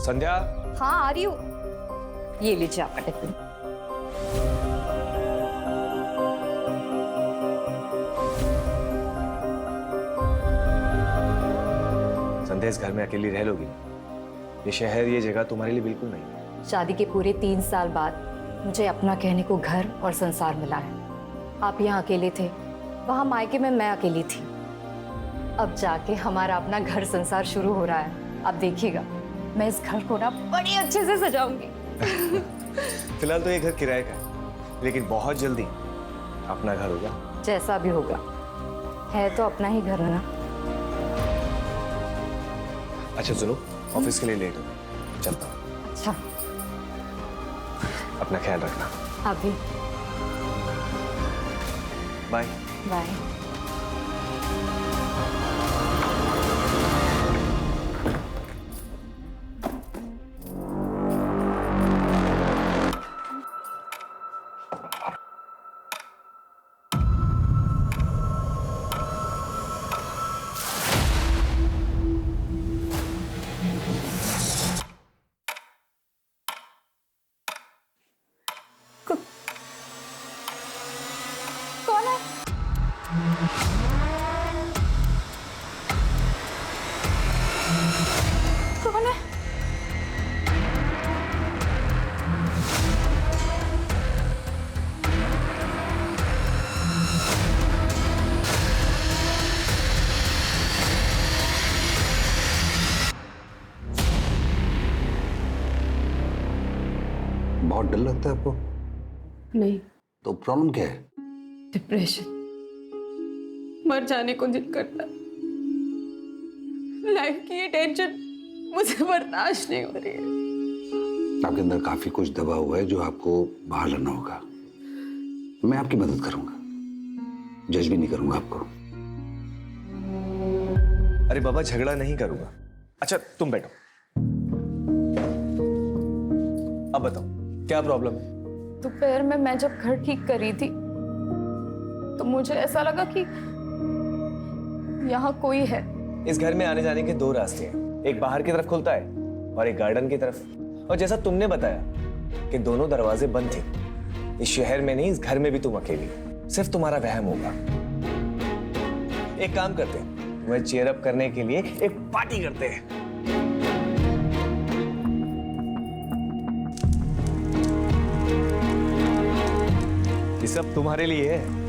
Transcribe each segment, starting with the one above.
संध्या। हाँ आ रही हूँ। ये लीजिए आपका टिफिन। संध्या, इस घर में अकेली रह लोगी? ये शहर, ये जगह तुम्हारे लिए बिल्कुल नहीं है। शादी के पूरे 3 साल बाद मुझे अपना कहने को घर और संसार मिला है। आप यहाँ अकेले थे, वहाँ मायके में मैं अकेली थी। अब जाके हमारा अपना घर संसार शुरू हो रहा है। आप देखिएगा, मैं इस घर को ना बड़ी अच्छे से सजाऊंगी। फिलहाल तो ये घर किराए का है, लेकिन बहुत जल्दी अपना घर होगा। जैसा भी होगा, है तो अपना ही घर है ना। अच्छा सुनो, ऑफिस के लिए लेट हो, चलता हूँ। अच्छा, अपना ख्याल रखना। आप भी। बाय। बाय। कौन है? कौन है? बहुत डर लगता है आपको? नहीं, तो प्रॉब्लम क्या है? डिप्रेशन। मर जाने को दिल करता। लाइफ की ये टेंशन मुझे बर्दाश्त नहीं हो रही है। आपके अंदर काफी कुछ दबा हुआ है जो आपको बाहर लाना होगा। मैं आपकी मदद करूंगा, जज भी नहीं करूंगा आपको। अरे बाबा, झगड़ा नहीं करूंगा। अच्छा तुम बैठो। अब बताओ क्या प्रॉब्लम है? दोपहर में मैं जब घर ठीक कर रही थी तो मुझे ऐसा लगा कि यहाँ कोई है। इस घर में आने जाने के 2 रास्ते हैं, एक बाहर की तरफ खुलता है और एक गार्डन की तरफ। और जैसा तुमने बताया कि दोनों दरवाजे बंद थे, इस शहर में नहीं, इस घर में भी तुम अकेली, सिर्फ तुम्हारा वहम होगा। एक काम करते हैं, तुम्हें चीयर अप करने के लिए एक पार्टी करते हैं। ये सब तुम्हारे लिए है।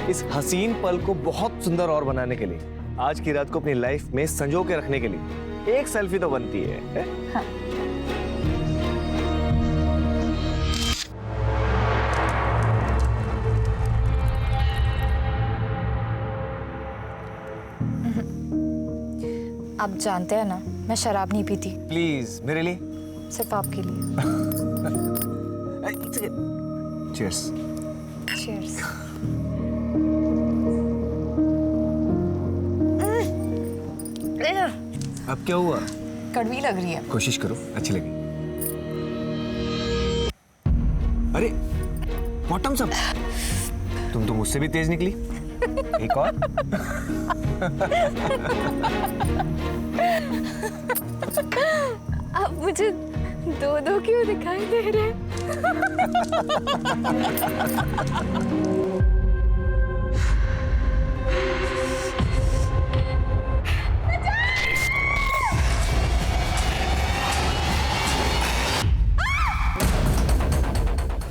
इस हसीन पल को बहुत सुंदर और बनाने के लिए, आज की रात को अपनी लाइफ में संजो के रखने के लिए एक सेल्फी तो बनती है। हाँ। आप जानते हैं ना, मैं शराब नहीं पीती। प्लीज मेरे लिए, सिर्फ आपके लिए। चीयर्स। चीयर्स। अब क्या हुआ? कड़वी लग रही है। कोशिश करो अच्छी लगे। अरे बॉटम्स अप, तुम तो मुझसे भी तेज निकली। एक और। अब मुझे 2-2 क्यों दिखाई दे रहे हैं?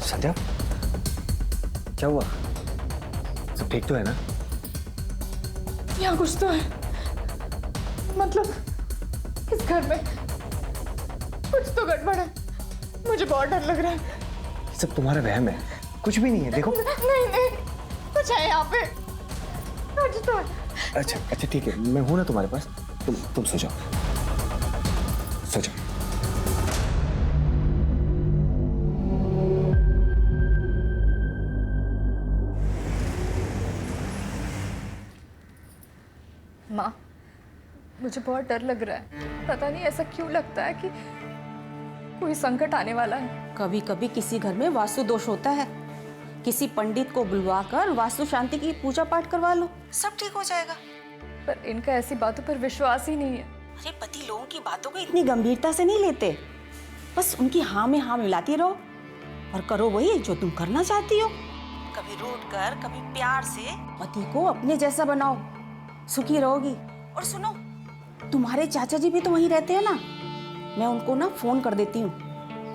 संध्या, क्या हुआ? सब ठीक तो है ना? यहाँ कुछ तो है। मतलब इस घर में कुछ तो गड़बड़ है। मुझे बहुत डर लग रहा है। ये सब तुम्हारा वहम है, कुछ भी नहीं है। देखो नहीं नहीं, कुछ है यहाँ पे, कुछ तो है। अच्छा ठीक है, मैं हूं ना तुम्हारे पास। तुम सो जाओ, सो जाओ। माँ, मुझे बहुत डर लग रहा है। पता नहीं ऐसा क्यों लगता है कि कोई संकट आने वाला है। कभी कभी किसी घर में वास्तु दोष होता है, किसी पंडित को बुलवाकर वास्तु शांति की पूजा पाठ करवा लो, सब ठीक हो जाएगा। पर इनका ऐसी बातों पर विश्वास ही नहीं है। अरे पति कभी लोगों की बातों को इतनी गंभीरता से नहीं लेते। बस उनकी हाँ में हाँ मिलाती रहो और करो वही जो तुम करना चाहती हो। कभी रूठ कर, कभी प्यार से पति को अपने जैसा बनाओ, सुखी रहोगी। और सुनो, तुम्हारे चाचा जी भी तो वहीं रहते हैं ना, मैं उनको ना फोन कर देती हूँ,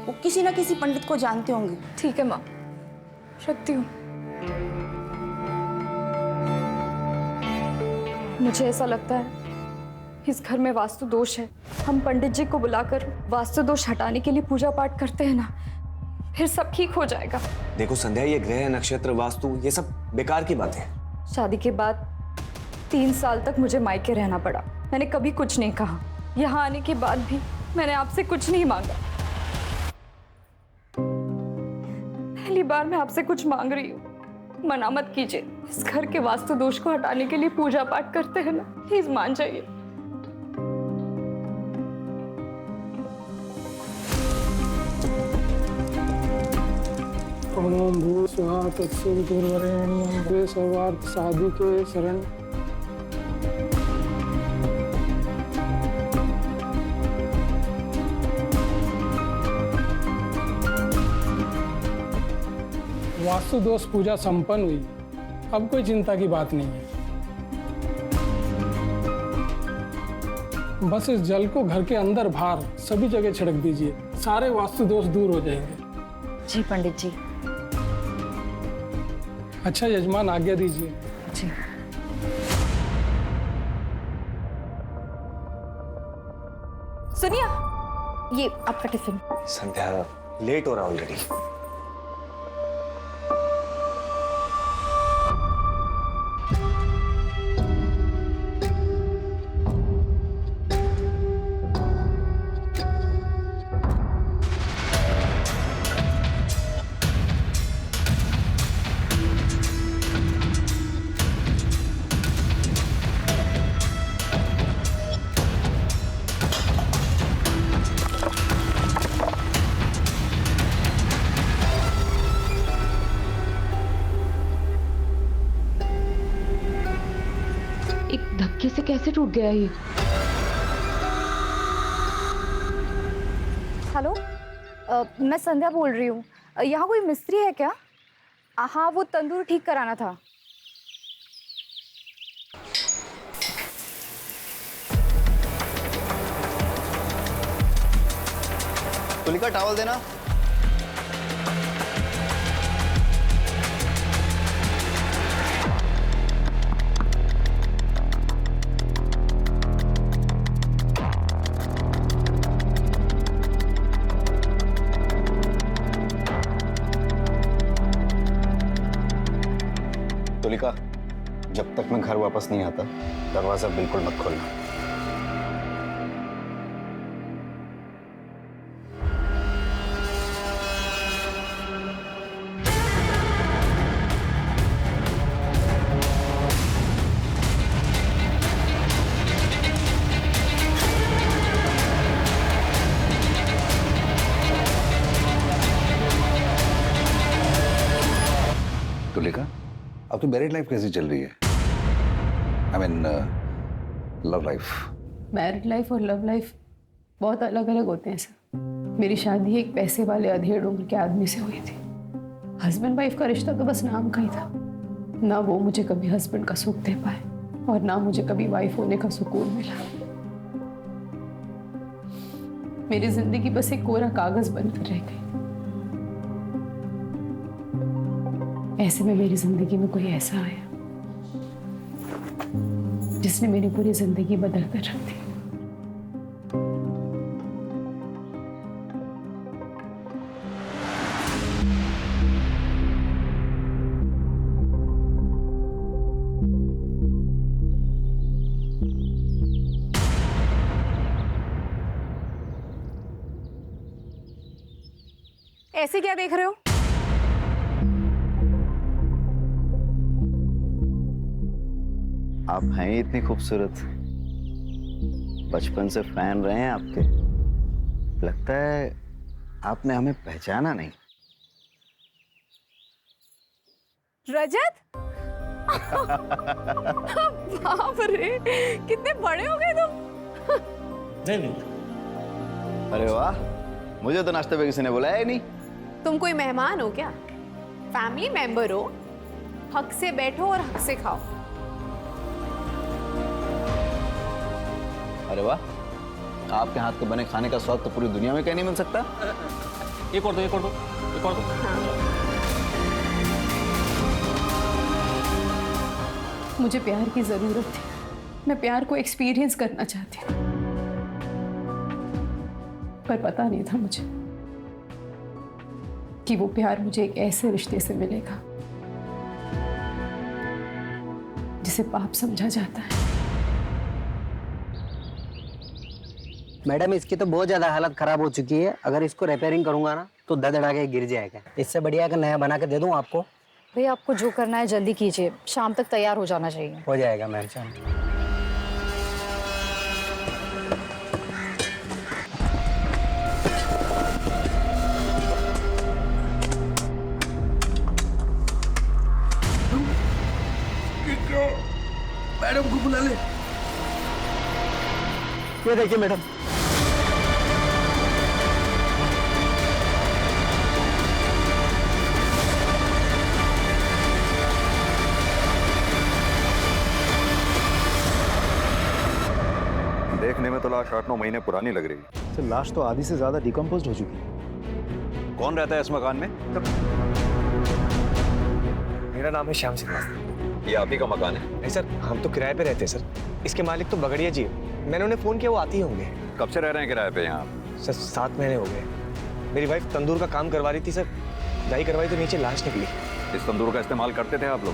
वो किसी ना किसी पंडित को जानते होंगे। ठीक है माँ, रखती हूँ। मुझे ऐसा लगता है इस घर में वास्तु दोष है। हम पंडित जी को बुलाकर वास्तु दोष हटाने के लिए पूजा पाठ करते हैं ना, फिर सब ठीक हो जाएगा। देखो संध्या, ये ग्रह नक्षत्र वास्तु ये सब बेकार की बात है। शादी के बाद 3 साल तक मुझे मायके रहना पड़ा। मैंने कभी कुछ नहीं कहा। यहाँ आने के बाद भी मैंने आपसे कुछ नहीं मांगा। पहली बार मैं आपसे कुछ मांग रही हूँ, मना मत कीजिए। इस घर के वास्तु दोष को हटाने के लिए पूजा पाठ करते हैं ना, प्लीज मान जाइए। ओम भू स्वाहा तत्सवितुर्वरेण्यं भर्गो सर्वार्थ साधिके शरण। वास्तु दोष पूजा संपन्न हुई, अब कोई चिंता की बात नहीं है। बस इस जल को घर के अंदर बाहर सभी जगह छिड़क दीजिए, सारे वास्तु दोष दूर हो जाएंगे। जी पंडित जी। अच्छा यजमान, आज्ञा दीजिए। जी। सुनिए, ये आपका टिफिन। संध्या, लेट हो रहा ऑलरेडी। एक धक्के से कैसे टूट गया ये? हेलो, मैं संध्या बोल रही हूँ। यहाँ कोई मिस्त्री है क्या? हाँ, वो तंदूर ठीक कराना था। तुलिका, टॉवल देना। तुलिका, जब तक मैं घर वापस नहीं आता दरवाजा बिल्कुल मत खोलना। तुलिका, आपकी मैरिड लाइफ कैसी चल रही है? I mean love life. Married life और लव लाइफ बहुत अलग अलग होते हैं सर। मेरी शादी एक पैसे वाले अधेड़ उम्र के आदमी से हुई थी। हस्बैंड वाइफ का रिश्ता तो बस नाम का ही था। ना वो मुझे कभी हस्बैंड का सुख दे पाए और ना मुझे कभी वाइफ होने का सुकून मिला। मेरी जिंदगी बस एक कोरा कागज बनकर रह गई। ऐसे में मेरी जिंदगी में कोई ऐसा आया जिसने मेरी पूरी जिंदगी बदल कर रख दी। ऐसे क्या देख रहे हो? आप हैं ही इतनी खूबसूरत, बचपन से फैन रहे हैं आपके। लगता है आपने हमें पहचाना नहीं। रजत, बाप रे, कितने बड़े हो गए तुम। नहीं नहीं। अरे वाह, मुझे तो नाश्ते पे किसी ने बुलाया ही नहीं। तुम कोई मेहमान हो क्या? फैमिली मेंबर हो, हक से बैठो और हक से खाओ। अरे वाह, आपके हाथ के बने खाने का स्वाद तो पूरी दुनिया में कहीं नहीं मिल सकता। एक और दो, एक और दो, एक और दो। मुझे प्यार की ज़रूरत थी। मैं प्यार को एक्सपीरियंस करना चाहती थी, पर पता नहीं था मुझे कि वो प्यार मुझे एक ऐसे रिश्ते से मिलेगा जिसे पाप समझा जाता है। मैडम, इसकी तो बहुत ज़्यादा हालत ख़राब हो चुकी है। अगर इसको रिपेयरिंग करूँगा ना तो धड़धड़ा के गिर जाएगा। इससे बढ़िया का नया बना के दे दूँ आपको। भैया आपको जो करना है जल्दी कीजिए, शाम तक तैयार हो जाना चाहिए। हो जाएगा मैम, शाम। मैडम को बुला ले। ये देखिए मैडम, देखने में तो लाश 8-9 महीने पुरानी लग रही। सर, लाश तो आधी से ज्यादा डिकम्पोज हो चुकी है। कौन रहता है इस मकान में? मेरा नाम है श्याम सिंह। ये आप ही का मकान है? नहीं सर, हम तो किराए पे रहते हैं सर। इसके मालिक तो बगड़िया जी है। मैंने उन्हें फोन किया, वो आती ही होंगे। कब से रह रहे हैं किराए पे यहाँ? सर 7 महीने हो गए। मेरी वाइफ तंदूर का काम करवा रही थी सर, दाई करवाई तो नीचे लाश निकली। इस तंदूर का इस्तेमाल करते थे आप लोग?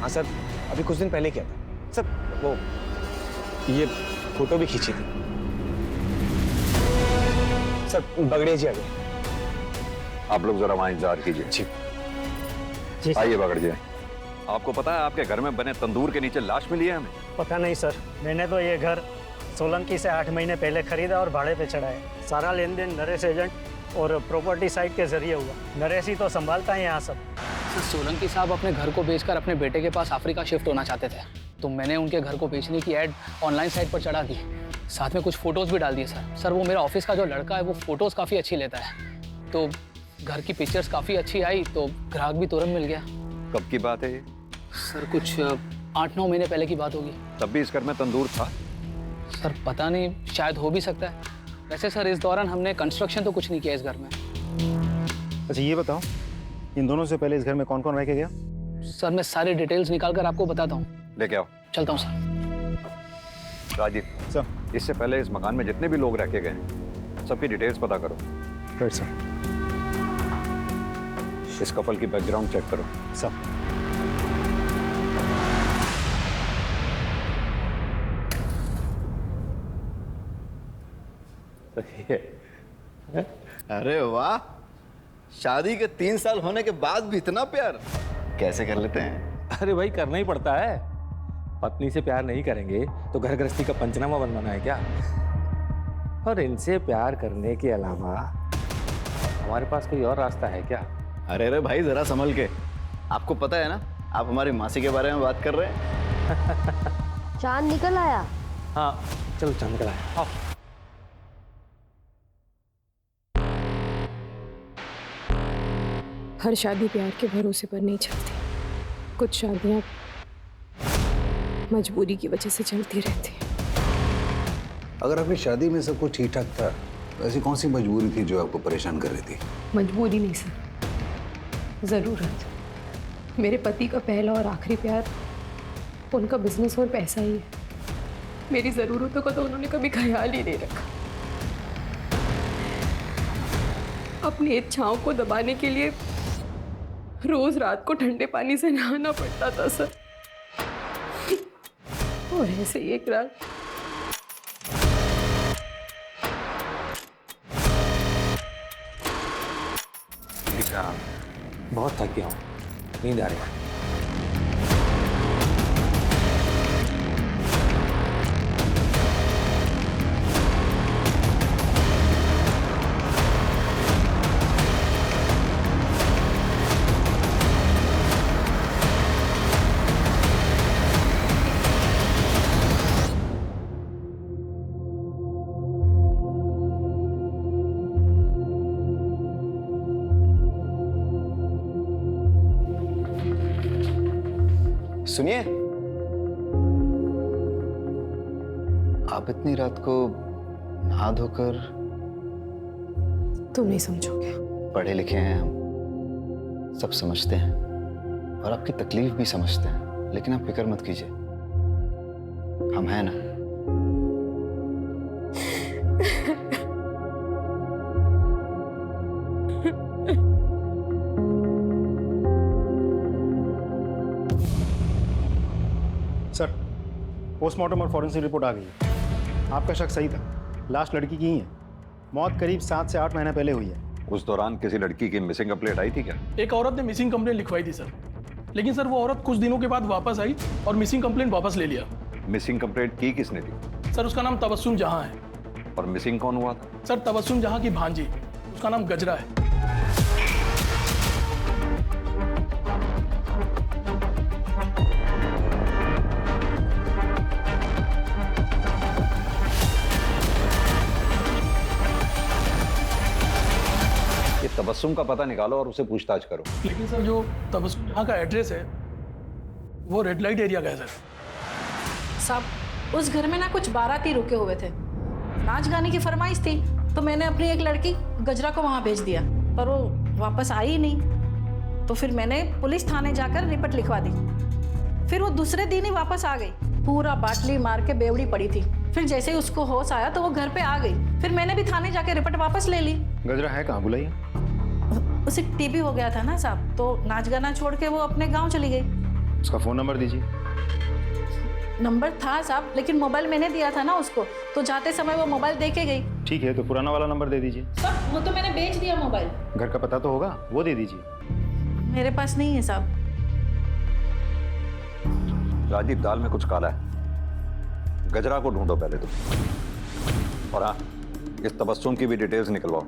हाँ सर, अभी कुछ दिन पहले किया था सर। वो ये फोटो भी खींची थी सर। बगड़िया जी आ गए। आप लोग जरा वहाँ इंतजार कीजिए। जी आइए बगड़ जी। आपको पता है आपके घर में बने तंदूर के नीचे लाश मिली है हमें? पता नहीं सर, मैंने तो ये घर सोलंकी से 8 महीने पहले खरीदा और भाड़े पे चढ़ाया। सारा लेन देन नरेश एजेंट और प्रॉपर्टी साइट के जरिए हुआ। नरेश ही तो संभालता है यहाँ सब। सोलंकी साहब अपने घर को बेचकर अपने बेटे के पास अफ्रीका शिफ्ट होना चाहते थे, तो मैंने उनके घर को बेचने की ऐड ऑनलाइन साइट पर चढ़ा दी। साथ में कुछ फोटोज़ भी डाल दिए सर। वो मेरा ऑफिस का जो लड़का है वो फोटोज़ काफ़ी अच्छी लेता है, तो घर की पिक्चर्स काफ़ी अच्छी आई तो ग्राहक भी तुरंत मिल गया। कब की बात है ये? सर कुछ 8-9 महीने पहले की बात होगी। तब भी इस घर में तंदूर था? सर पता नहीं, शायद हो भी सकता है। वैसे सर इस दौरान हमने कंस्ट्रक्शन तो कुछ नहीं किया इस घर में। अच्छा ये बताओ, इन दोनों से पहले इस घर में कौन कौन रह के गया? सर मैं सारी डिटेल्स निकाल कर आपको बताता हूँ। लेके आओ। चलता हूँ सर। राजीव सर, इससे पहले इस मकान में जितने भी लोग रह के गए सबकी डिटेल्स पता करो। Right sir. इस कपल की बैकग्राउंड चेक करो। सर। अरे वाह, शादी के 3 साल होने के बाद भी इतना प्यार कैसे कर लेते हैं? अरे भाई करना ही पड़ता है। पत्नी से प्यार नहीं करेंगे तो घर गृहस्थी का पंचनामा बनवाना है क्या? और इनसे प्यार करने के अलावा हमारे पास कोई और रास्ता है क्या? अरे भाई जरा संभल के। आपको पता है ना, आप हमारी मासी के बारे में बात कर रहे हैं। चांद निकल आया। हाँ चलो चांद निकल आया। आओ। हर शादी प्यार के भरोसे पर नहीं चलती। कुछ शादियां मजबूरी की वजह से चलती रहती हैं। अगर आपकी शादी में सब कुछ ठीक ठाक था, तो ऐसी कौन सी मजबूरी थी जो आपको परेशान कर रही थी? मजबूरी नहीं सर, ज़रूरत। मेरे पति का पहला और आखिरी प्यार उनका बिजनेस और पैसा ही है। मेरी ज़रूरतों का तो उन्होंने कभी ख्याल ही नहीं रखा। अपनी इच्छाओं को दबाने के लिए रोज रात को ठंडे पानी से नहाना पड़ता था सर। और ऐसे ही एक रात बहुत थक गया हूँ, नींद आ रही है। सुनिए, आप इतनी रात को नहा धोकर, तुम नहीं समझोगे। पढ़े लिखे हैं हम, सब समझते हैं और आपकी तकलीफ भी समझते हैं, लेकिन आप फिक्र मत कीजिए, हम हैं ना। सर, पोस्टमार्टम और फॉरेंसिक रिपोर्ट आ गई है। आपका शक सही था, लास्ट लड़की की ही है। मौत करीब 7 से 8 महीने पहले हुई है। उस दौरान किसी लड़की की मिसिंग कंप्लेंट आई थी क्या? एक औरत ने मिसिंग कंप्लेंट लिखवाई थी सर, लेकिन सर वो औरत कुछ दिनों के बाद वापस आई और मिसिंग कंप्लेंट वापस ले लिया। मिसिंग कंप्लेंट की किसने थी? सर उसका नाम तबस्सुम जहां है। और मिसिंग कौन हुआ था? सर तबस्सुम जहां की भांजी, उसका नाम गजरा है। ये तबस्सुम का पता निकालो और उसे पूछताछ करो। लेकिन सर जो तबस्सुम जहां का एड्रेस है वो रेड लाइट एरिया का है सर। साहब, उस घर में ना कुछ बाराती रुके हुए थे, नाच गाने की फरमाइश थी, तो मैंने अपनी एक लड़की गजरा को वहां भेज दिया, पर वो वापस आई ही नहीं। तो फिर मैंने पुलिस थाने जाकर रिपोर्ट लिखवा दी। फिर वो दूसरे दिन ही वापस आ गई, पूरा बाटली मार के बेवड़ी पड़ी थी। फिर जैसे ही उसको होश आया तो वो घर पे आ गई। फिर मैंने भी थाने जाके रिपोर्ट वापस ले ली। गजरा है कहाँ, बुलाइए। उसे टीबी हो गया था ना साहब, तो नाच गाना छोड़ के वो अपने गाँव चली गई। उसका फ़ोन नंबर दीजिए। नंबर था साहब, लेकिन मोबाइल मैंने दिया था ना उसको, तो जाते समय वो मोबाइल दे के गई। ठीक है, तो पुराना वाला नंबर दे दीजिए। साहब वो तो मैंने बेच दिया मोबाइल। घर का पता तो होगा, वो दे दीजिए। मेरे पास नहीं है साहब। राजीव, दाल में कुछ काला है, गजरा को ढूंढो पहले तो। और हाँ, इस तबस्सुम की भी डिटेल्स निकलवाओ।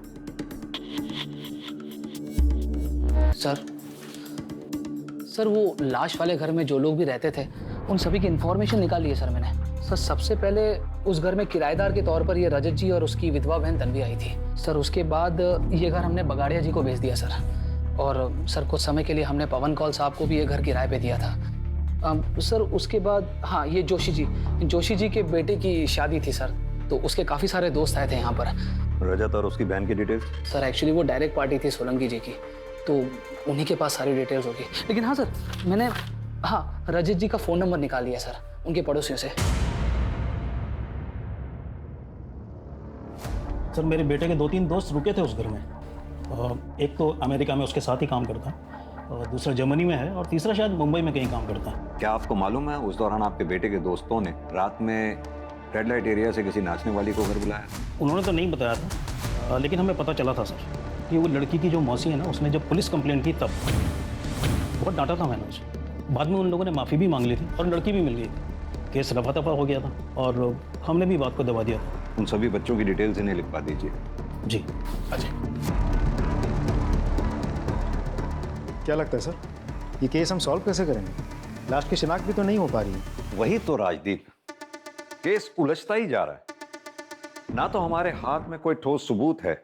सर वो लाश वाले घर में जो लोग भी रहते थे उन सभी की इन्फॉर्मेशन निकाली है सर मैंने। सर सबसे पहले उस घर में किराएदार के तौर पर ये रजत जी और उसकी विधवा बहन तन्वी आई थी सर। उसके बाद ये घर हमने बगाड़िया जी को बेच दिया सर। और सर कुछ समय के लिए हमने पवन कौल साहब को भी ये घर किराए पे दिया था। सर उसके बाद हाँ, ये जोशी जी के बेटे की शादी थी सर, तो उसके काफ़ी सारे दोस्त आए थे यहाँ पर। रजत और उसकी बहन की डिटेल्स? सर एक्चुअली वो डायरेक्ट पार्टी थी सोलंकी जी की, तो उन्हीं के पास सारी डिटेल्स होगी। लेकिन हाँ सर, मैंने हाँ रजत जी का फ़ोन नंबर निकाल लिया सर उनके पड़ोसियों से। सर मेरे बेटे के 2-3 दोस्त रुके थे उस घर में। एक तो अमेरिका में उसके साथ ही काम करता है, और दूसरा जर्मनी में है, और तीसरा शायद मुंबई में कहीं काम करता है। क्या आपको मालूम है उस दौरान आपके बेटे के दोस्तों ने रात में रेड लाइट एरिया से किसी नाचने वाली को घर बुलाया? उन्होंने तो नहीं बताया था, लेकिन हमें पता चला था सर कि वो लड़की की जो मौसी है ना, उसने जब पुलिस कंप्लेंट की तब बहुत डांटा था मैंने उसे। बाद में उन लोगों ने माफ़ी भी मांग ली थी और लड़की भी मिल गई थी। केस रफा दफा हो गया था और हमने भी बात को दबा दिया था। उन सभी बच्चों की डिटेल्स इन्हें लिखवा दीजिए। जी। अजय, क्या लगता है सर, ये केस हम सॉल्व कैसे करेंगे? लास्ट की शिनाख्त भी तो नहीं हो पा रही है। वही तो राजदीप, केस उलझता ही जा रहा है। ना तो हमारे हाथ में कोई ठोस सबूत है,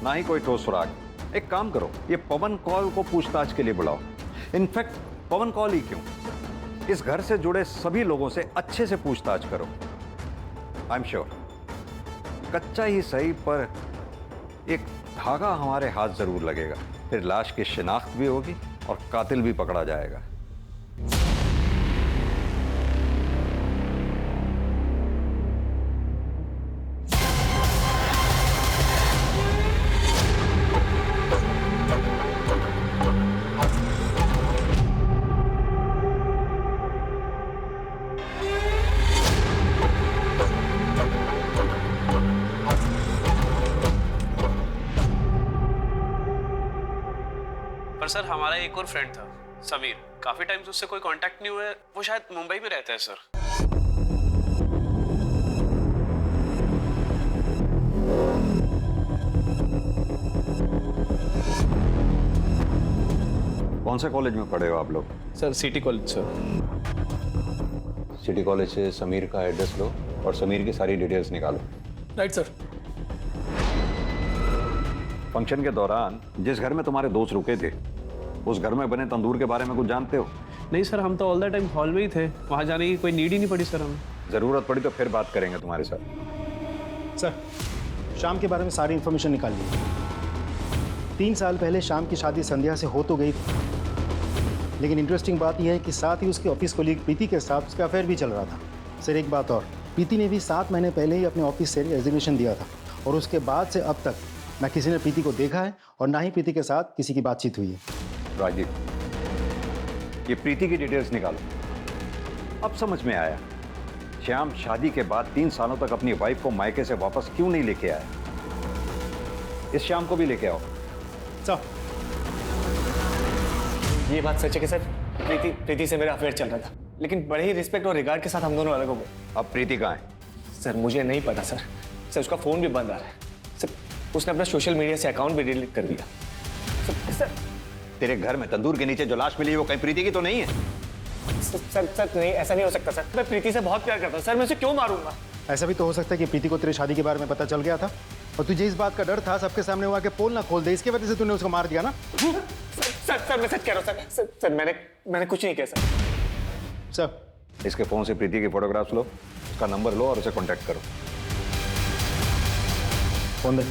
ना ही कोई ठोस सुराग। एक काम करो, ये पवन कौल को पूछताछ के लिए बुलाओ। इनफैक्ट पवन कौल ही क्यों, इस घर से जुड़े सभी लोगों से अच्छे से पूछताछ करो। आई एम श्योर कच्चा ही सही पर एक धागा हमारे हाथ जरूर लगेगा। फिर लाश की शिनाख्त भी होगी और कातिल भी पकड़ा जाएगा। पर सर हमारा एक और फ्रेंड था समीर, काफी टाइम से उससे कोई कांटेक्ट नहीं हुआ है। वो शायद मुंबई में रहता है सर। कौन से कॉलेज में पढ़े हो आप लोग? Sir city college sir. City college से समीर का एड्रेस लो और समीर की सारी डिटेल्स निकालो। Right sir. फंक्शन के दौरान जिस घर में तुम्हारे दोस्त रुके थे, उस घर में बने तंदूर के बारे में कुछ जानते हो? नहीं सर, हम तो ऑल द टाइम हॉल में ही थे, वहाँ जाने की कोई नीड ही नहीं पड़ी सर हमें। जरूरत पड़ी तो फिर बात करेंगे तुम्हारे साथ। सर, शाम के बारे में सारी इन्फॉर्मेशन निकाल ली। 3 साल पहले शाम की शादी संध्या से हो तो गई थी, लेकिन इंटरेस्टिंग बात यह है कि साथ ही उसके ऑफिस कोलीग प्रीति के साथ उसका अफेयर भी चल रहा था। सर एक बात और, प्रीति ने भी 7 महीने पहले ही अपने ऑफिस से रेजिग्नेशन दिया था और उसके बाद से अब तक ना किसी ने प्रीति को देखा है और ना ही प्रीति के साथ किसी की बातचीत हुई है। राजीव, ये प्रीति की डिटेल्स निकालो। अब समझ में आया श्याम शादी के बाद 3 सालों तक अपनी वाइफ को मायके से वापस क्यों नहीं लेके आया। इस श्याम को भी लेके आओ। सर, ये बात सच है कि सर प्रीति से मेरा अफेयर चल रहा था, लेकिन बड़े ही रिस्पेक्ट और रिगार्ड के साथ हम दोनों अलग हो गए। अब प्रीति कहाँ है? सर मुझे नहीं पता सर। सर उसका फोन भी बंद आ रहा है सर। उसने अपना सोशल मीडिया से अकाउंट भी डिलीट कर दिया। सर तेरे घर में तंदूर के नीचे जो लाश मिली है वो कहीं प्रीति की तो नहीं है? सर नहीं, ऐसा नहीं हो सकता सर। मैं प्रीति से बहुत प्यार करता हूँ सर, मैं उसे क्यों मारूंगा? ऐसा भी तो हो सकता है कि प्रीति को तेरी शादी के बारे में पता चल गया था और तुझे इस बात का डर था सबके सामने वो आके पोल ना खोल दे, इसके वजह से तूने उसको मार दिया ना। सर मैं सच कह रहा हूँ सर। सर मैंने कुछ नहीं किया सर। सर इसके फोन से प्रीति की फोटोग्राफ्स लो, उसका नंबर लो और उसे कांटेक्ट करो। फोन दे।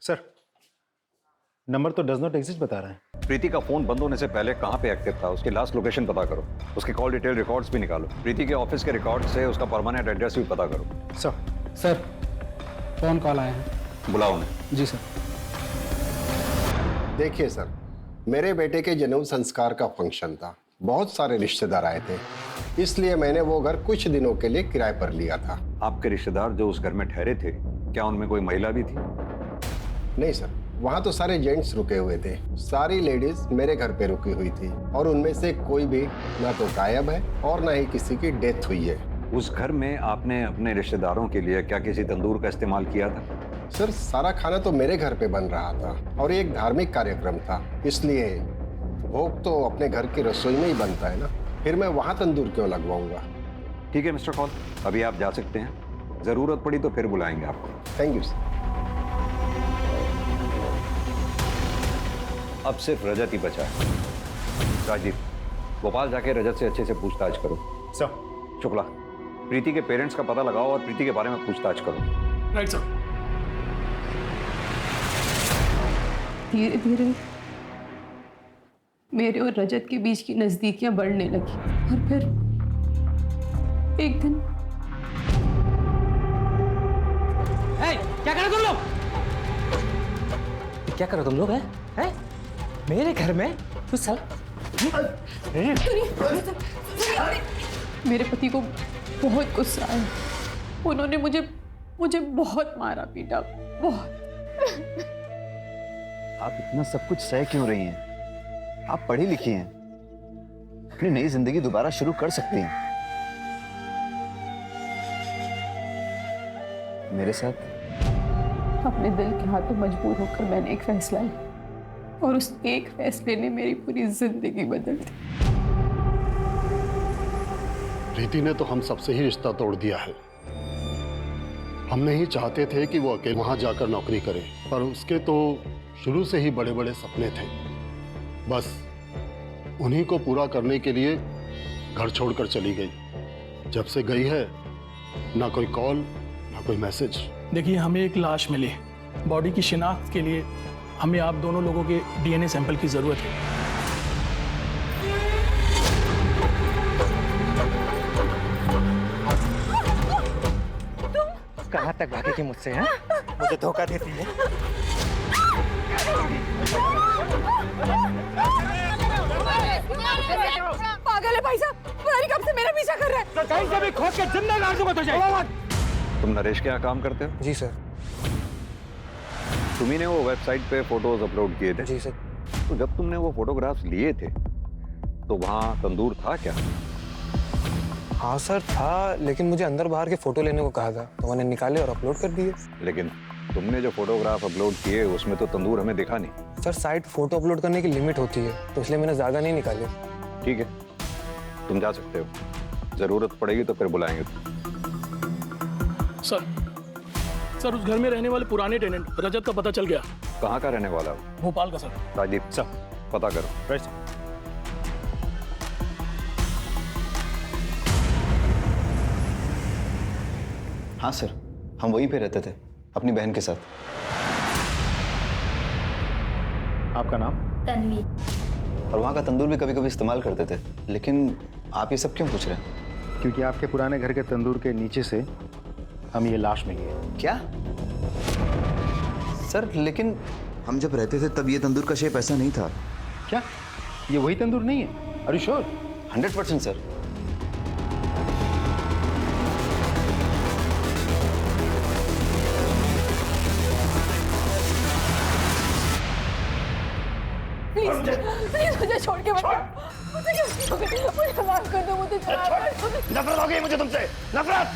सर नंबर तो डज नॉट एग्जिस्ट बता रहा है। प्रीति का फोन बंद होने से पहले कहां पे एक्टिव था, उसकी लास्ट लोकेशन पता करो, उसके कॉल डिटेल रिकॉर्ड्स भी निकालो, प्रीति के ऑफिस के रिकॉर्ड से उसका परमानेंट एड्रेस भी पता करो। सर फोन कॉल आया है, बुलाओ उन्हें। जी सर। देखिए सर, मेरे बेटे के जन्म संस्कार का फंक्शन था, बहुत सारे रिश्तेदार आए थे, इसलिए मैंने वो घर कुछ दिनों के लिए किराए पर लिया था। आपके रिश्तेदार जो उस घर में ठहरे थे, क्या उनमें कोई महिला भी थी? नहीं सर, वहाँ तो सारे जेंट्स रुके हुए थे, सारी लेडीज मेरे घर पे रुकी हुई थी और उनमें से कोई भी ना तो गायब है और ना ही किसी की डेथ हुई है। उस घर में आपने अपने रिश्तेदारों के लिए क्या किसी तंदूर का इस्तेमाल किया था? सर सारा खाना तो मेरे घर पे बन रहा था और ये एक धार्मिक कार्यक्रम था, इसलिए भोग तो अपने घर की रसोई में ही बनता है ना, फिर मैं वहाँ तंदूर क्यों लगवाऊंगा। ठीक है मिस्टर कॉल, अभी आप जा सकते हैं, जरूरत पड़ी तो फिर बुलाएंगे आपको। Thank you sir. अब सिर्फ रजत ही बचा है। राजीव, भोपाल जाके रजत से अच्छे से पूछताछ करो। सर। शुक्ला, प्रीति के पेरेंट्स का पता लगाओ और प्रीति के बारे में पूछताछ करो। Right sir. धीरे धीरे मेरे और रजत के बीच की नजदीकियां बढ़ने लगी और फिर एक दिन क्या करो तुम लोग? क्या करो तुम लोग? हैं? मेरे घर में कुछ साल मेरे पति को बहुत गुस्सा आया, उन्होंने मुझे बहुत मारा पीटा, बहुत। आप इतना सब कुछ सह क्यों रही हैं? आप पढ़ी लिखी हैं, अपनी नई जिंदगी दोबारा शुरू कर सकती हैं। मेरे साथ अपने दिल के हाथों मजबूर होकर मैंने एक फैसला लिया और उस एक फैसले ने मेरी पूरी जिंदगी बदल दी। प्रीति ने तो हम सबसे ही रिश्ता तोड़ दिया है। हम नहीं चाहते थे कि वो अकेले वहां जाकर नौकरी करे, पर उसके तो शुरू से ही बड़े बड़े सपने थे। बस उन्हीं को पूरा करने के लिए घर छोड़कर चली गई। जब से गई है ना कोई कॉल ना कोई मैसेज। देखिए, हमें एक लाश मिली, बॉडी की शिनाख्त के लिए हमें आप दोनों लोगों के डीएनए सैंपल की जरूरत है। कहाँ तक भागेगी मुझसे? हैं? मुझे धोखा देती है। पागल है भाई साहब, पता नहीं कब से मेरा पीछा कर रहा है। तो कहीं से भी खोद के जिंदा गाड़ दूंगा तुझे। तुम नरेश के यहाँ काम करते हो? जी सर। तुम्ही ने वो वेबसाइट पे फोटोज अपलोड किए थे? जी सर। तो जब तुमने वो फोटोग्राफ्स लिए थे तो वहाँ तंदूर था क्या? हाँ सर था, लेकिन मुझे अंदर बाहर के फोटो लेने को कहा था तो मैंने निकाले और अपलोड कर दिए। लेकिन तुमने जो फोटोग्राफ अपलोड किए उसमें तो तंदूर हमें दिखा नहीं। सर साइट फोटो अपलोड करने की लिमिट होती है, तो इसलिए मैंने ज्यादा नहीं निकाले। ठीक है, तुम जा सकते हो, जरूरत पड़ेगी तो फिर बुलाएंगे। सर उस घर में रहने वाले पुराने टेनेंट रजत का पता चल गया। कहाँ का रहने वाला हो? भोपाल का सर। राजीव, पता करो। राइट। हाँ सर, हम वहीं पे रहते थे अपनी बहन के साथ। आपका नाम? तन्वी। और वहाँ का तंदूर भी कभी कभी इस्तेमाल करते थे। लेकिन आप ये सब क्यों पूछ रहे हैं? क्योंकि आपके पुराने घर के तंदूर के नीचे से हम ये लाश मिली है। क्या सर? लेकिन हम जब रहते थे तब ये तंदूर का शेप ऐसा नहीं था। क्या ये वही तंदूर नहीं है? Are you sure? 100% sir. Please मुझे छोड़ के मत। मुझे माफ कर दो, मुझे नफरत हो गई मुझे तुमसे, नफरत।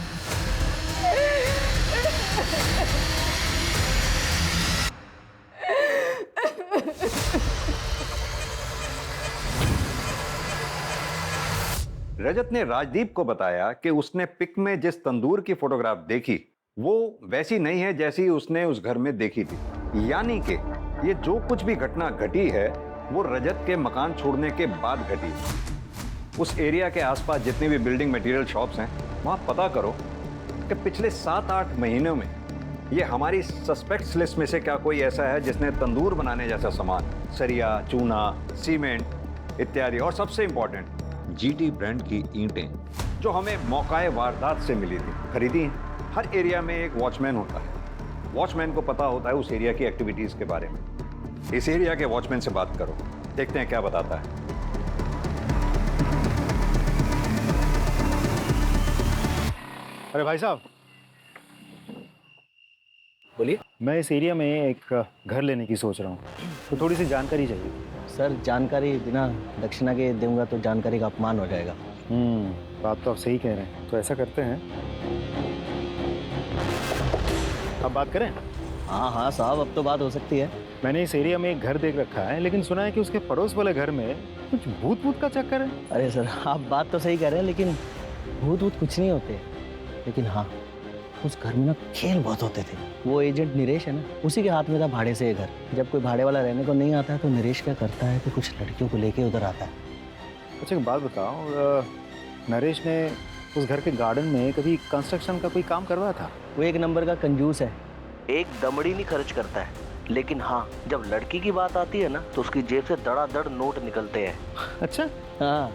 रजत ने राजदीप को बताया कि उसने पिक में जिस तंदूर की फोटोग्राफ देखी वो वैसी नहीं है जैसी उसने उस घर में देखी थी। यानी कि ये जो कुछ भी घटना घटी है वो रजत के मकान छोड़ने के बाद घटी। उस एरिया के आसपास जितनी भी बिल्डिंग मटेरियल शॉप्स हैं वहां पता करो कि पिछले 7-8 महीनों में ये हमारी सस्पेक्ट्स लिस्ट में से क्या कोई ऐसा है जिसने तंदूर बनाने जैसा सामान, सरिया, चूना, सीमेंट इत्यादि, और सबसे इंपॉर्टेंट जीटी ब्रांड की ईंटें जो हमें मौकाए वारदात से मिली थी, खरीदी हैं। हर एरिया में एक वॉचमैन होता है। वॉचमैन को पता होता है उस एरिया की एक्टिविटीज के बारे में। इस एरिया के वॉचमैन से बात करो, देखते हैं क्या बताता है। अरे भाई साहब, बोलिए। मैं इस एरिया में एक घर लेने की सोच रहा हूँ, तो थोड़ी सी जानकारी चाहिए। सर जानकारी बिना दक्षिणा के दूंगा तो जानकारी का अपमान हो जाएगा। बात तो आप सही कह रहे हैं। तो ऐसा करते हैं, अब बात करें? हाँ हाँ साहब, अब तो बात हो सकती है। मैंने इस एरिया में एक घर देख रखा है, लेकिन सुना है कि उसके पड़ोस वाले घर में कुछ भूत भूत का चक्कर है। अरे सर आप बात तो सही कह रहे हैं, लेकिन भूत भूत कुछ नहीं होते। लेकिन हाँ, उस घर में ना खेल बहुत होते थे। वो एजेंट नरेश है ना, उसी के हाथ में था भाड़े से ये घर। जब कोई भाड़े वाला रहने को नहीं आता है तो नरेश क्या करता है कि कुछ लड़कियों को लेके उधर आता है। अच्छा एक बात बताओ, नरेश ने उस घर के गार्डन में कभी कंस्ट्रक्शन का कोई काम करवाया था? वो एक नंबर का कंजूस है, एक दमड़ी नहीं खर्च करता है। लेकिन हाँ, जब लड़की की बात आती है ना तो उसकी जेब से धड़ाधड़ नोट निकलते हैं। अच्छा। हाँ।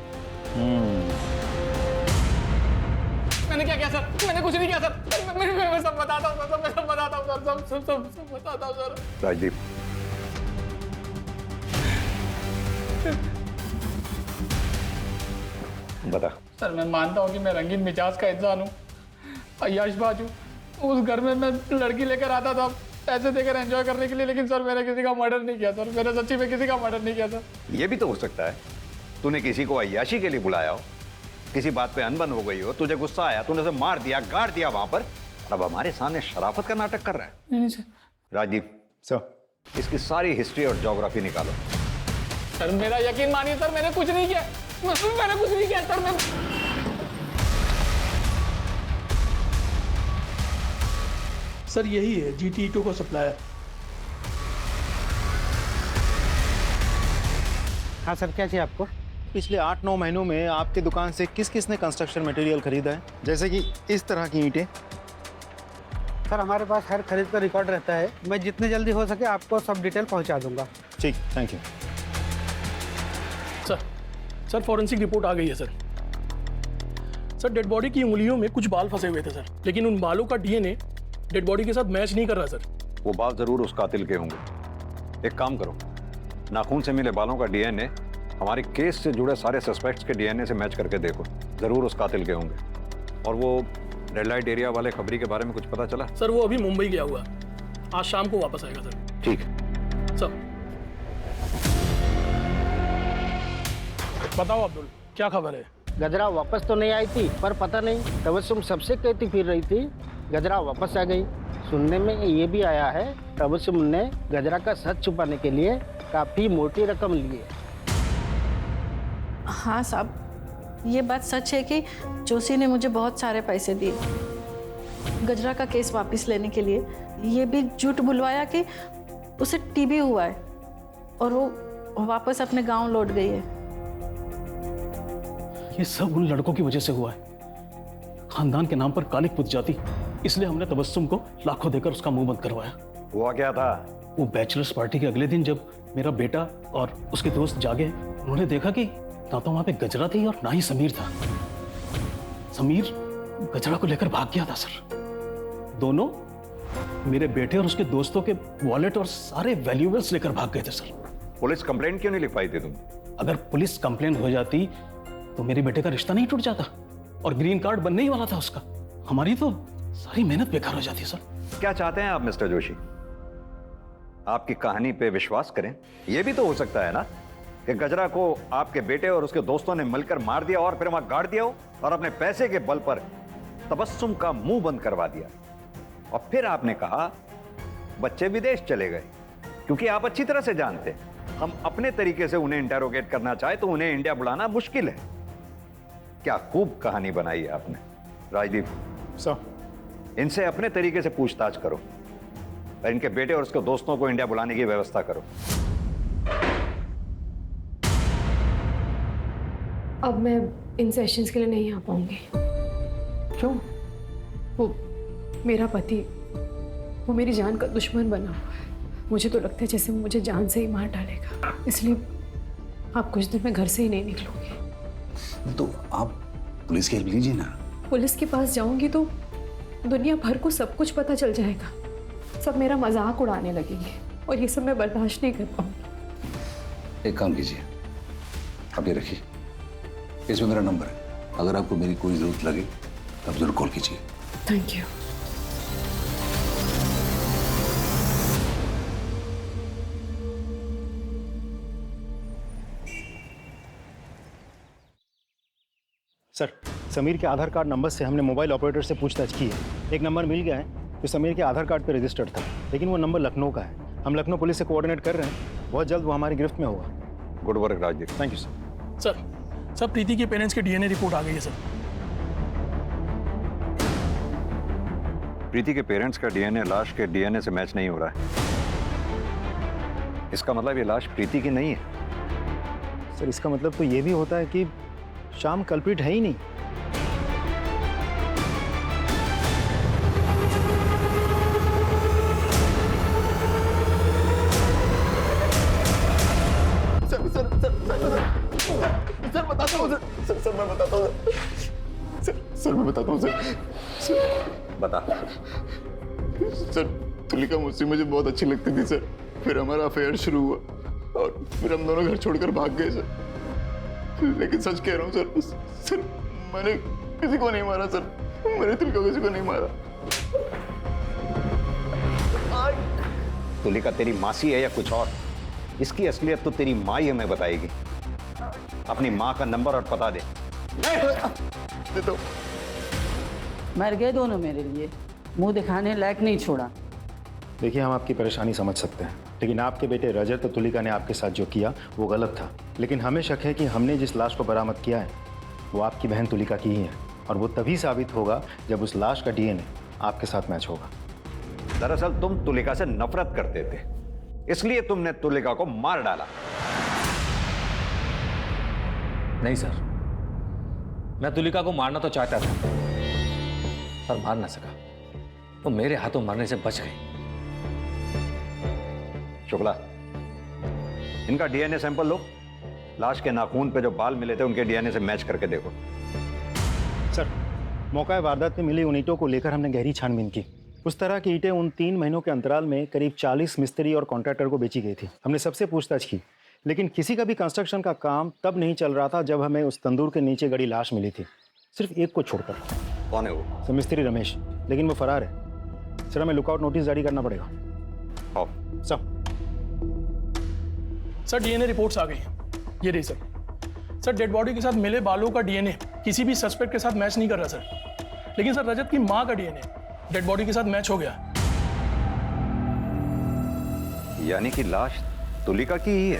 मैंने क्या किया सर? मैंने कुछ नहीं किया सर। मैं सब बताता हूँ सर, मैं सब बताता हूँ सर, सब बताता हूँ सर। राजदीप, बता। सर मैं मानता हूँ कि मैं रंगीन मिजाज का इंसान हूँ, अय्याशबाज हूँ। उस घर में मैं लड़की लेकर आता था पैसे देकर एंजॉय करने के लिए, लेकिन सर मैंने किसी का मर्डर नहीं किया सर। मैंने सच्ची में किसी का मर्डर नहीं किया सर। ये भी तो हो सकता है तूने किसी को अय्याशी के लिए बुलाया हो, किसी बात पे अनबन हो गई हो, तुझे गुस्सा आया, तूने उसे मार दिया, गाड़ दिया वहां पर, अब हमारे सामने शराफत का नाटक कर रहा है। नहीं सर। राजदीप सर, इसकी सारी हिस्ट्री और ज्योग्राफी निकालो। सर मेरा यकीन मानिए सर, मैंने कुछ नहीं किया। मैंने कुछ नहीं किया सर। मैं सर यही है GT2 का सप्लायर। हाँ सर, क्या चाहिए आपको? पिछले 8-9 महीनों में आपके दुकान से किस किस ने कंस्ट्रक्शन मटेरियल खरीदा है, जैसे कि इस तरह की ईंटें? सर हमारे पास हर खरीद का रिकॉर्ड रहता है। मैं जितने जल्दी हो सके आपको सब डिटेल पहुंचा दूंगा। ठीक, thank you. Sir forensic report आ गई है सर। सर डेड बॉडी की उंगलियों में कुछ बाल फंसे हुए थे सर, लेकिन उन बालों का DNA डेड बॉडी के साथ मैच नहीं कर रहा सर। वो बाल जरूर उस कातिल के होंगे। एक काम करो, नाखून से मिले बालों का DNA हमारे केस से जुड़े सारे सस्पेक्ट्स के DNA से मैच करके देखो, जरूर उस कातिल के होंगे। और वो रेड लाइट एरिया वाले खबरी के बारे में कुछ पता चला? सर वो अभी मुंबई गया हुआ, आज शाम को वापस आएगा सर। ठीक सर। बताओ अब्दुल, क्या खबर है? गजरा वापस तो नहीं आई थी, पर पता नहीं तबस्सुम सबसे कहती फिर रही थी गजरा वापस आ गई। सुनने में ये भी आया है तबस्सुम ने गजरा का सच छुपाने के लिए काफी मोटी रकम ली है। हाँ साहब, ये बात सच है कि जोशी ने मुझे बहुत सारे पैसे दिए गजरा का केस वापस लेने के लिए। ये भी झूठ बुलवाया कि उसे TB हुआ है और वो वापस अपने गांव लौट गई है। ये सब उन लड़कों की वजह से हुआ है। खानदान के नाम पर कालिक पुत जाती, इसलिए हमने तबस्सुम को लाखों देकर उसका मुंह बंद करवाया। हुआ क्या था? वो बैचलर्स पार्टी के अगले दिन जब मेरा बेटा और उसके दोस्त जागे, उन्होंने देखा कि ना तो वहां पे गजरा थी और ना ही समीर था। समीर गजरा को लेकर भाग गया था सर। दोनों मेरे बेटे और उसके दोस्तों के वॉलेट और सारे वैल्यूएबल्स लेकर भाग गए थे सर। पुलिस कंप्लेंट क्यों नहीं लिख पाई थी तुम? अगर पुलिस कंप्लेंट हो जाती तो मेरे बेटे का रिश्ता नहीं टूट जाता और ग्रीन कार्ड बनने ही वाला था उसका। हमारी तो सारी मेहनत बेकार हो जाती सर। क्या चाहते हैं आप मिस्टर जोशी? आपकी कहानी पे विश्वास करें? यह भी तो हो सकता है ना कि गजरा को आपके बेटे और उसके दोस्तों ने मिलकर मार दिया और फिर वहां गाड़ दिया हो और अपने पैसे के बल पर तबस्सुम का मुंह बंद करवा दिया, और फिर आपने कहा बच्चे विदेश चले गए, क्योंकि आप अच्छी तरह से जानते हैं हम अपने तरीके से उन्हें इंटेरोगेट करना चाहे तो उन्हें इंडिया बुलाना मुश्किल है। क्या खूब कहानी बनाई है आपने। राजदीप सर, इनसे अपने तरीके से पूछताछ करो और इनके बेटे और उसके दोस्तों को इंडिया बुलाने की व्यवस्था करो। अब मैं इन सेशंस के लिए नहीं आ पाऊंगी। क्यों? वो मेरा पति, वो मेरी जान का दुश्मन बना हुआ है। मुझे तो लगता है जैसे वो मुझे जान से ही मार डालेगा। इसलिए आप कुछ दिन में घर से ही नहीं निकलूंगी। तो आप पुलिस की हेल्प लीजिए ना। पुलिस के पास जाऊंगी तो दुनिया भर को सब कुछ पता चल जाएगा। सब मेरा मजाक उड़ाने लगेंगे और ये सब मैं बर्दाश्त नहीं कर पाऊंगी। एक काम कीजिए, आप ये रखिए, इसमें मेरा नंबर है। अगर आपको मेरी कोई जरूरत लगे तो आप जरूर कॉल कीजिए। Thank you. सर, समीर के आधार कार्ड नंबर से हमने मोबाइल ऑपरेटर से पूछताछ की है। एक नंबर मिल गया है जो समीर के आधार कार्ड पे रजिस्टर्ड था, लेकिन वो नंबर लखनऊ का है। हम लखनऊ पुलिस से कोऑर्डिनेट कर रहे हैं, बहुत जल्द वो हमारी गिरफ्त में होगा। Good work Rajdeep. Thank you sir. Sir Preeti के पेरेंट्स की डीएनए रिपोर्ट आ गई है सर। प्रीति के पेरेंट्स का डीएनए लाश के डीएनए से मैच नहीं हो रहा है। इसका मतलब ये लाश प्रीति की नहीं है। सर, इसका मतलब तो ये भी होता है कि श्याम कल्प्रिट है ही नहीं। सर बताता हूँ सर मैं बताता हूँ सर मैं बताता हूँ सर। बता। सर, तुलिका मुझे बहुत अच्छी लगती थी सर। फिर हमारा अफेयर शुरू हुआ और फिर हम दोनों घर छोड़कर भाग गए सर। लेकिन सच कह रहा हूँ सर, मैंने किसी को नहीं मारा सर। मैंने तुलिका किसी को नहीं मारा। तुलिका तेरी मासी है या कुछ और? इसकी असलियत तो तेरी माँ ही हमें बताएगी। अपनी माँ का नंबर और पता दे। दे दो। मर गए दोनों मेरे लिए, मुंह दिखाने लायक नहीं छोड़ा। देखिए, हम आपकी परेशानी समझ सकते हैं, लेकिन आपके बेटे रजत और तुलिका ने आपके साथ जो किया वो गलत था। लेकिन हमें शक है कि हमने जिस लाश को बरामद किया है वो आपकी बहन तुलिका की ही है, और वो तभी साबित होगा जब उस लाश का डीएनए आपके साथ मैच होगा। दरअसल तुम तुलिका से नफरत करते थे, इसलिए तुमने तुलिका को मार डाला। नहीं सर, मैं तुलिका को मारना तो चाहता था पर मार ना सका। वो मेरे हाथों मरने से बच गई। शुक्ला, इनका डीएनए सैंपल लो। लाश के नाखून पे जो बाल मिले थे उनके डीएनए से मैच करके देखो। सर, मौका वारदात में मिली उन ईंटों को लेकर हमने गहरी छानबीन की। उस तरह की ईंटें उन 3 महीनों के अंतराल में करीब 40 मिस्त्री और कॉन्ट्रैक्टर को बेची गई थी। हमने सबसे पूछताछ की, लेकिन किसी का भी कंस्ट्रक्शन का काम तब नहीं चल रहा था जब हमें उस तंदूर के नीचे गड़ी लाश मिली थी, सिर्फ एक को छोड़कर। कौन है वो? सर, मिस्त्री रमेश, लेकिन वो फरार है। सर, हमें लुकआउट नोटिस जारी करना पड़ेगा। आओ। सर डीएनए रिपोर्ट्स आ गई हैं। ये रही सर। सर, डेड बॉडी के साथ मिले बालों का डीएनए किसी भी सस्पेक्ट के साथ मैच नहीं कर रहा सर। लेकिन सर, रजत की मां का डीएनए डेड बॉडी के साथ मैच हो गया। यानी कि लाश तुलिका की ही है।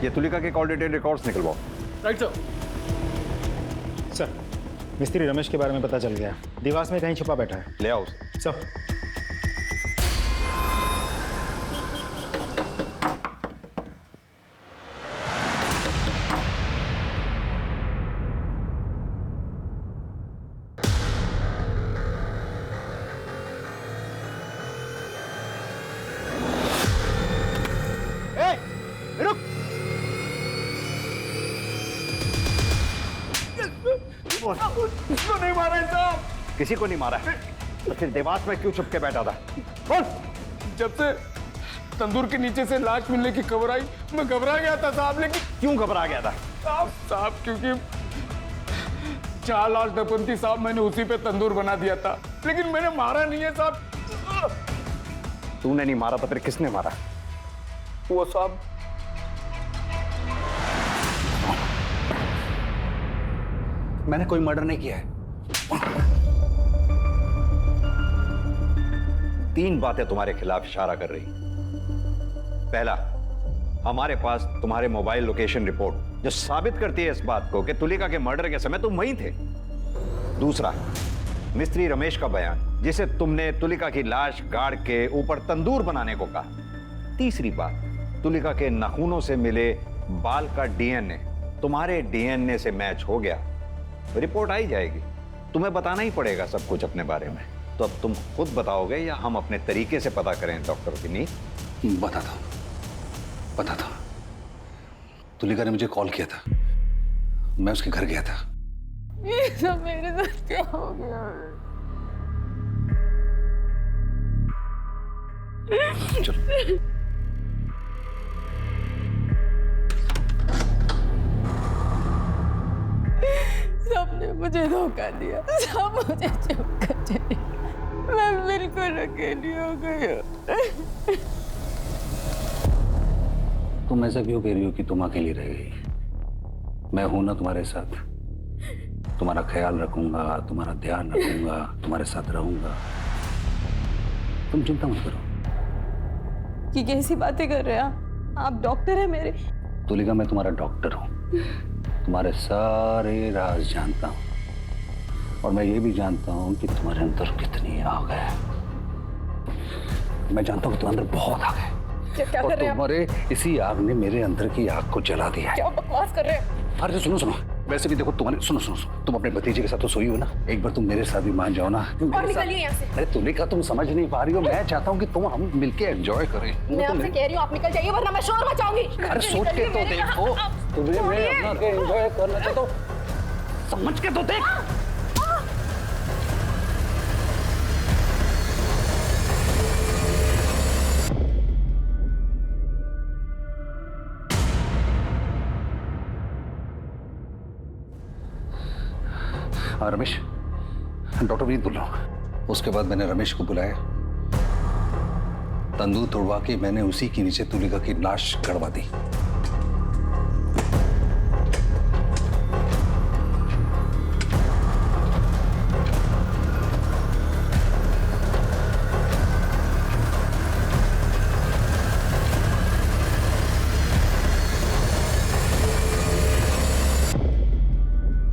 ये तुलिका के कॉल डिटेल रिकॉर्ड्स निकलवाओ। Right sir. Sir, Mistry Ramesh के बारे में पता चल गया, दीवार में कहीं छुपा बैठा है। ले आओ उसे। सब किसको नहीं मारा साहब? किसी को नहीं मारा है, तो फिर देवास में क्यों छुप के बैठा था? बोल। जब से तंदूर के नीचे से लाश मिलने की खबर आई, मैं घबरा गया था साहब। लेकिन क्यों घबरा गया था? साहब क्योंकि 4 लाश दफनती साहब, मैंने उसी पे तंदूर बना दिया था, लेकिन मैंने मारा नहीं है साहब। तूने नहीं मारा तो फिर किसने मारा? वो साहब मैंने कोई मर्डर नहीं किया है। 3 बातें तुम्हारे खिलाफ इशारा कर रही। पहला, हमारे पास तुम्हारे मोबाइल लोकेशन रिपोर्ट जो साबित करती है इस बात को कि तुलिका के मर्डर के समय तुम वहीं थे। दूसरा, मिस्त्री रमेश का बयान जिसे तुमने तुलिका की लाश गाड़ के ऊपर तंदूर बनाने को कहा। तीसरी बात, तुलिका के नाखूनों से मिले बाल का डीएनए तुम्हारे डीएनए से मैच हो गया। रिपोर्ट आई जाएगी, तुम्हें बताना ही पड़ेगा सब कुछ अपने बारे में। तो अब तुम खुद बताओगे या हम अपने तरीके से पता करें डॉक्टर विनीत? बताता हूं। तुलिका ने मुझे कॉल किया था, मैं उसके घर गया था। ये सब मेरे साथ क्या हो गया? चलो। सबने मुझे धोखा दिया, सब मुझे चुप कर चले। मैं बिल्कुल अकेली हो गई। तुम ऐसा क्यों कह रही हो कि तुम अकेली रह गई? मैं हूं ना तुम्हारे साथ, तुम्हारा ख्याल रखूंगा, तुम्हारा ध्यान रखूंगा, तुम्हारे साथ रहूंगा। तुम चिंता मत करो। कि कैसी बातें कर रहे हैं आप? डॉक्टर है मेरे। तुलिका, मैं तुम्हारा डॉक्टर हूं, तुम्हारे सारे राज जानता हूं, और मैं ये भी जानता हूं कि तुम्हारे अंदर कितनी आग है। मैं जानता हूं कि तुम्हारे अंदर बहुत आग है। क्या कर रहे हैं आप? तुम्हारे इसी आग ने मेरे अंदर की आग को जला दिया है। क्या बकवास कर रहे हैं? अरे सुनो सुनो, वैसे भी देखो तुम्हारे, सुनो सुनो सुनो, तुम अपने भतीजे के साथ तो सोई हो ना, एक बार तुम मेरे साथ भी मान जाओ ना। और निकलिए यहाँ से। अरे तुलिका, तुम समझ नहीं पा रही हो, मैं चाहता हूँ कि तुम हम मिलके एंजॉय करें। मैं आपसे कह रही हूँ आप निकल जाइए, वरना मैं शोर मचाऊंगी। अरे सोच के तो देखो, तुम्हें मैं अपना एंजॉय करना चाहता हूँ, समझ के तो देख। रमेश, डॉक्टर विनीत बोल रहा हूं। उसके बाद मैंने रमेश को बुलाया, तंदूर तोड़वा के मैंने उसी के नीचे तुलिका की लाश गड़वा दी।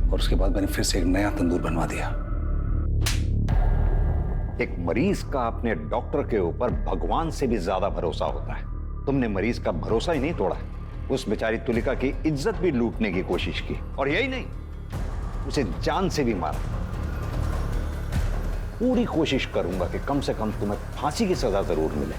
और उसके बाद मैंने फिर से एक नया तंदूर बनवा दिया। एक मरीज का अपने डॉक्टर के ऊपर भगवान से भी ज्यादा भरोसा होता है। तुमने मरीज का भरोसा ही नहीं तोड़ा, उस बेचारी तुलिका की इज्जत भी लूटने की कोशिश की, और यही नहीं, उसे जान से भी मारा। पूरी कोशिश करूंगा कि कम से कम तुम्हें फांसी की सजा जरूर मिले।